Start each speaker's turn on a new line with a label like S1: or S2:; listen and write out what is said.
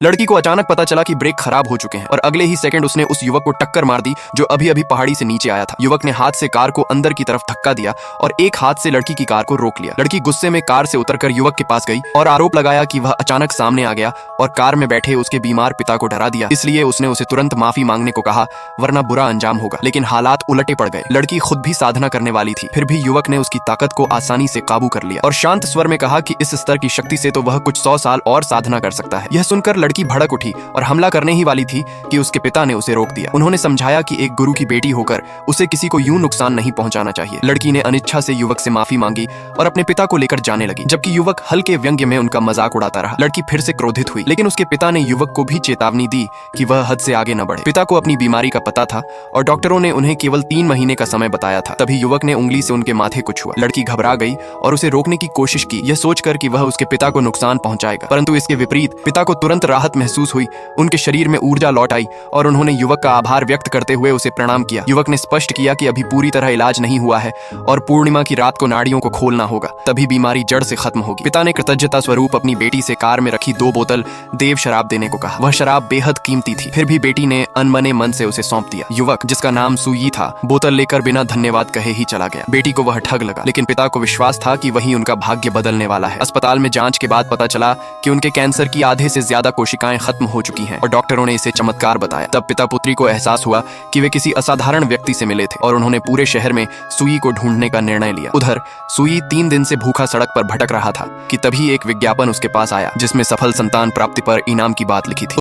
S1: लड़की को अचानक पता चला कि ब्रेक खराब हो चुके हैं और अगले ही सेकंड उसने उस युवक को टक्कर मार दी जो अभी अभी पहाड़ी से नीचे आया था। युवक ने हाथ से कार को अंदर की तरफ धक्का दिया और एक हाथ से लड़की की कार को रोक लिया। लड़की गुस्से में कार से उतरकर युवक के पास गई और आरोप लगाया कि वह अचानक सामने आ गया और कार में बैठे उसके बीमार पिता को डरा दिया, इसलिए उसने उसे तुरंत माफी मांगने को कहा, वरना बुरा अंजाम होगा। लेकिन हालात उलटे पड़ गए। लड़की खुद भी साधना करने वाली थी, फिर भी युवक ने उसकी ताकत को आसानी से काबू कर लिया और शांत स्वर में कहा कि इस स्तर की शक्ति से तो वह कुछ 100 साल और साधना कर सकता है। यह सुनकर लड़की भड़क उठी और हमला करने ही वाली थी कि उसके पिता ने उसे रोक दिया। उन्होंने समझाया कि एक गुरु की बेटी होकर उसे किसी को यूं नुकसान नहीं पहुंचाना चाहिए। लड़की ने अनिच्छा से युवक से माफी मांगी और अपने पिता को लेकर जाने लगी, जबकि युवक हल्के व्यंग्य में उनका मजाक उड़ाता रहा। लड़की फिर से क्रोधित हुई, लेकिन उसके पिता ने युवक को भी चेतावनी दी कि वह हद से आगे न बढ़े। पिता को अपनी बीमारी का पता था और डॉक्टरों ने उन्हें केवल 3 महीने का समय बताया था। तभी युवक ने उंगली से उनके माथे को छुआ। लड़की घबरा गई और उसे रोकने की कोशिश की, यह सोचकर कि वह उसके पिता को नुकसान पहुंचाएगा, परंतु इसके विपरीत पिता को तुरंत राहत महसूस हुई। उनके शरीर में ऊर्जा लौट आई और उन्होंने युवक का आभार व्यक्त करते हुए उसे प्रणाम किया। युवक ने स्पष्ट किया कि अभी पूरी तरह इलाज नहीं हुआ है और पूर्णिमा की रात को नाड़ियों को खोलना होगा, तभी बीमारी जड़ से खत्म होगी। पिता ने कृतज्ञता स्वरूप अपनी बेटी से कार में रखी 2 बोतल देव शराब देने को कहा। वह शराब बेहद कीमती थी, फिर भी बेटी ने अनमने मन से उसे सौंप दिया। युवक, जिसका नाम सुई था, बोतल लेकर बिना धन्यवाद कहे ही चला गया। बेटी को वह ठग लगा, लेकिन पिता को विश्वास था कि वही उनका भाग्य बदलने वाला है। अस्पताल में जांच के बाद पता चला कि उनके कैंसर की आधे से ज्यादा कोशिकाएं खत्म हो चुकी हैं और डॉक्टरों ने इसे चमत्कार बताया। तब पिता पुत्री को एहसास हुआ कि वे किसी असाधारण व्यक्ति से मिले थे और उन्होंने पूरे शहर में सुई को ढूंढने का निर्णय लिया। उधर सुई 3 दिन से भूखा सड़क पर भटक रहा था कि तभी एक विज्ञापन उसके पास आया जिसमें सफल संतान प्राप्ति पर इनाम की बात लिखी थी।